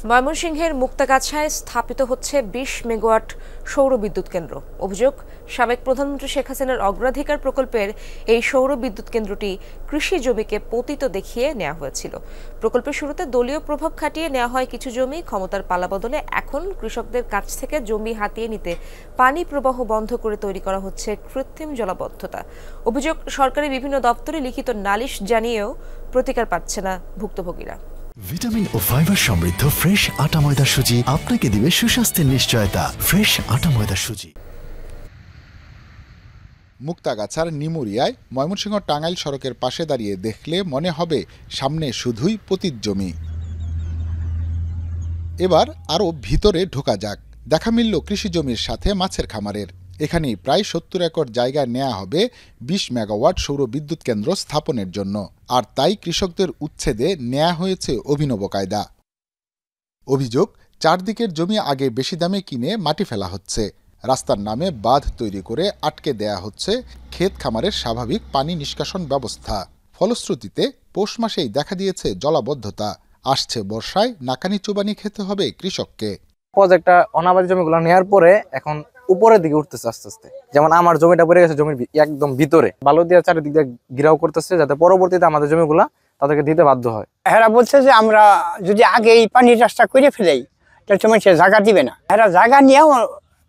ময়মনসিংহের মুক্তাগাছায় স্থাপিত হচ্ছে ২০ মেগাওয়াট সৌর বিদ্যুৎ কেন্দ্র। অভিযোগ, সাবেক প্রধানমন্ত্রী শেখ হাসিনার অগ্রাধিকার প্রকল্পের এই সৌর বিদ্যুৎ কেন্দ্রটি কৃষি জমিকে পতিত দেখিয়ে নেওয়া হয়েছিল। প্রকল্পের শুরুতে দলীয় প্রভাব খাটিয়ে নেওয়া হয় কিছু জমি। ক্ষমতার পালাবদলে এখন কৃষকদের কাছ থেকে জমি হাতিয়ে নিতে পানি প্রবাহ বন্ধ করে তৈরি করা হচ্ছে কৃত্রিম জলাবদ্ধতা। অভিযোগ, সরকারি বিভিন্ন দপ্তরে লিখিত নালিশ জানিয়েও প্রতিকার পাচ্ছে না ভুক্তভোগীরা। ভিটামিন ও ফাইবার সমৃদ্ধ ফ্রেশ আটা ময়দা সুজি আপনাকে দিবে সুস্বাস্থ্যের নিশ্চয়তা। ফ্রেশ আটা ময়দা সুজি। মুক্তাগাছার নিমুরিয়ায় ময়মনসিংহ টাঙ্গাইল সড়কের পাশে দাঁড়িয়ে দেখলে মনে হবে সামনে শুধুই পতিত জমি। এবার আরও ভিতরে ঢোকা যাক। দেখা মিলল কৃষি জমির সাথে মাছের খামারের। এখানেই প্রায় ৭০ একর জায়গা নেওয়া হবে ২০ মেগাওয়াট সৌর বিদ্যুৎ কেন্দ্র স্থাপনের জন্য। আর তাই কৃষকদের উচ্ছেদে নেওয়া হয়েছে অভিনব কায়দা। অভিযোগ, চারদিকের জমি আগে বেশি দামে কিনে মাটি ফেলা হচ্ছে। রাস্তার নামে বাঁধ তৈরি করে আটকে দেয়া হচ্ছে ক্ষেত খামারের স্বাভাবিক পানি নিষ্কাশন ব্যবস্থা। ফলশ্রুতিতে পৌষ মাসেই দেখা দিয়েছে জলাবদ্ধতা। আসছে বর্ষায় নাকানি চুবানি খেতে হবে কৃষককে। প্রজেক্টটা অনাবাদি জমিগুলো নেওয়ার পরে এখন উপরের দিকে উঠতেছে আস্তে আস্তে। যেমন আমার জমিটা পড়ে গেছে জমির একদম ভিতরে, বালু দিয়ে চারিদিক দিয়ে ঘিরাও করতেছে, যাতে পরবর্তীতে আমাদের জমিগুলা তাদেরকে দিতে বাধ্য হয়। এরা বলছে যে আমরা যদি আগে এই পানির রাস্তা করে ফেলাই তাহলে তোমার সে জায়গা দিবে না। এরা জায়গা নিয়েও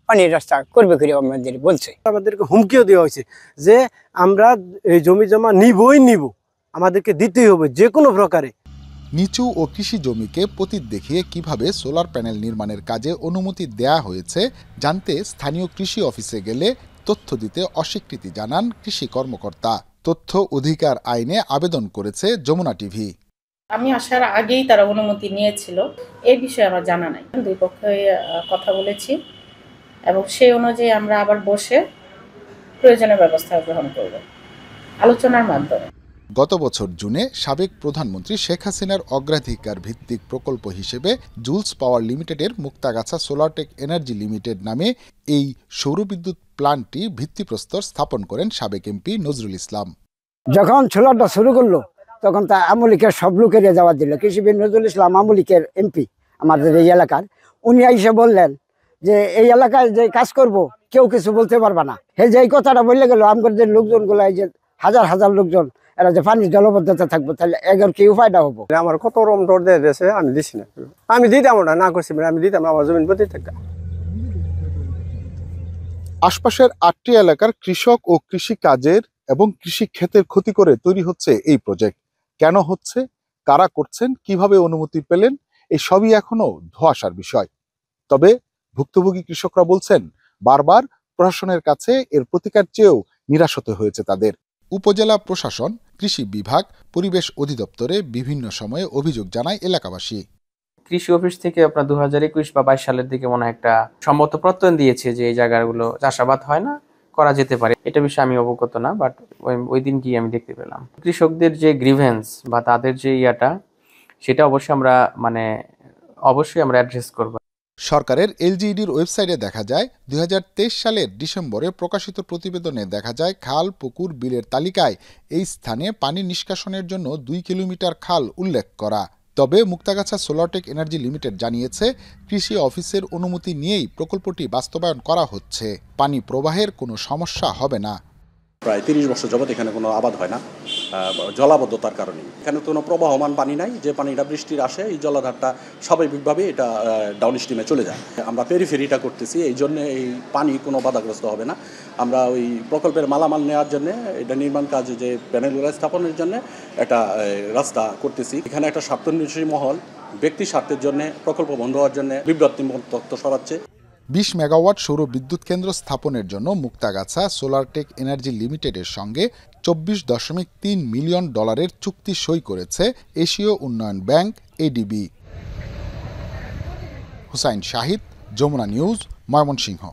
পানির রাস্তা করবে করে আমাদের বলছে। আমাদেরকে হুমকিও দেওয়া হয়েছে যে আমরা এই জমি জমা নিব, আমাদেরকে দিতেই হবে যে কোনো প্রকারে। নিচু ও কৃষি জমিকে পতিত দেখিয়ে কিভাবে সোলার প্যানেল নির্মাণের কাজে অনুমতি দেয়া হয়েছে জানতে স্থানীয় কৃষি অফিসে গেলে তথ্য দিতে অস্বীকৃতি জানান কৃষি কর্মকর্তা। তথ্য অধিকার আইনে আবেদন করেছে যমুনা টিভি। আমি আসার আগেই তারা অনুমতি নিয়েছিল, এই বিষয়ে আমার জানা নাই। দুই পক্ষে কথা বলেছি এবং সেই অনুযায়ী আমরা আবার বসে প্রয়োজনীয় ব্যবস্থা গ্রহণ করব আলোচনার মাধ্যমে। গত বছর জুনে সাবেক প্রধানমন্ত্রী শেখ হাসিনার অগ্রাধিকার ভিত্তিক প্রকল্প হিসেবে জুলস পাওয়ার লিমিটেডের মুক্তাগাছা সোলারটেক এনার্জি লিমিটেড নামে এই সৌরবিদ্যুৎ প্ল্যান্টটি ভিত্তিপ্রস্তর স্থাপন করেন সাবেক এমপি নজরুল ইসলাম। যখন সোলারটা শুরু করলো তখন তা আমলিকের সব লোকের যাওয়া দিল। কৃষিবিদ নজরুল ইসলাম আমলিকের এমপি আমাদের এই এলাকার, উনি এসে বললেন যে এই এলাকায় যে কাজ করব কেউ কিছু বলতে পারবে না। হে যে এই কথাটা বললে গেল আমাদের লোকজনগুলো, এই যে হাজার হাজার লোকজন, এরা যে পানির জলবদ্ধতা থাকবো তাহলে এগর কি উপায়টা হবো। আমার কত রকম ডর দিয়েছে, আমি দিছি না, আমি দিতাম ওটা না করছি, আমি দিতাম আমার জমিন প্রতি থেকে। আশপাশের ৮টি এলাকার কৃষক ও কৃষি কাজের এবং কৃষি ক্ষেতের ক্ষতি করে তৈরি হচ্ছে এই প্রজেক্ট। কেন হচ্ছে, কারা করছেন, কিভাবে অনুমতি পেলেন, এই সবই এখনো ধোঁয়াশার বিষয়। তবে ভুক্তভোগী কৃষকরা বলছেন বারবার প্রশাসনের কাছে এর প্রতিকার চেয়েও নিরাশ হতে হয়েছে তাদের। উপজেলা প্রশাসন, কৃষি বিভাগ, পরিবেশ অধিদপ্তরে বিভিন্ন সময়ে অভিযোগ জানায় এলাকাবাসী। কৃষি অফিস থেকে আপনার 2021 বা 22 সালের দিকে মনে একটা সম্মত প্রত্যয়ন দিয়েছে যে এই জায়গাগুলো চাষাবাদ হয় না, করা যেতে পারে। এটা বিষয়ে আমি অবগত না, বাট ওই দিন গিয়ে আমি দেখতে পেলাম কৃষকদের যে গ্রিভেন্স বা তাদের যে সেটা অবশ্যই আমরা অ্যাড্রেস করব। সরকারের এলজিইডির ওয়েবসাইটে দেখা যায় 2023 সালের ডিসেম্বরে প্রকাশিত প্রতিবেদনে দেখা যায় খাল, পুকুর, বিলের তালিকায় এই স্থানে পানি নিষ্কাশনের জন্য 2 কিলোমিটার খাল উল্লেখ করা। তবে মুক্তাগাছা সোলারটেক এনার্জি লিমিটেড জানিয়েছে কৃষি অফিসের অনুমতি নিয়েই প্রকল্পটি বাস্তবায়ন করা হচ্ছে। পানি প্রবাহের কোনো সমস্যা হবে না। প্রায় 30 বছর যাবত এখানে কোনো আবাদ হয় না জলাবদ্ধতার কারণে। এখানে কোনো প্রবাহমান পানি নাই, যে পানিটা বৃষ্টির আসে এই জলাধারটা স্বাভাবিকভাবে এটা ডাউন স্ট্রিমে চলে যায়। আমরা পেরিফেরিটা করতেছি, এই জন্য এই পানি কোনো বাধাগ্রস্ত হবে না। আমরা ওই প্রকল্পের মালামাল নেওয়ার জন্য, এটা নির্মাণ কাজে যে প্যানেলগুলো স্থাপনের জন্য একটা রাস্তা করতেছি। এখানে একটা স্বার্থান্বেষী মহল ব্যক্তি স্বার্থের জন্য প্রকল্প বন্ধ হওয়ার জন্য বিভ্রান্তিমূলক তথ্য ছড়াচ্ছে। 20 মেগাওয়াট সৌর বিদ্যুৎ কেন্দ্র স্থাপনের জন্য মুক্তাগাছা সোলারটেক এনার্জি লিমিটেডের সঙ্গে $24.3 মিলিয়ন চুক্তি সই করেছে এশীয় উন্নয়ন bank ADB. Hussain Shahid, Jamuna news, Mymensingh.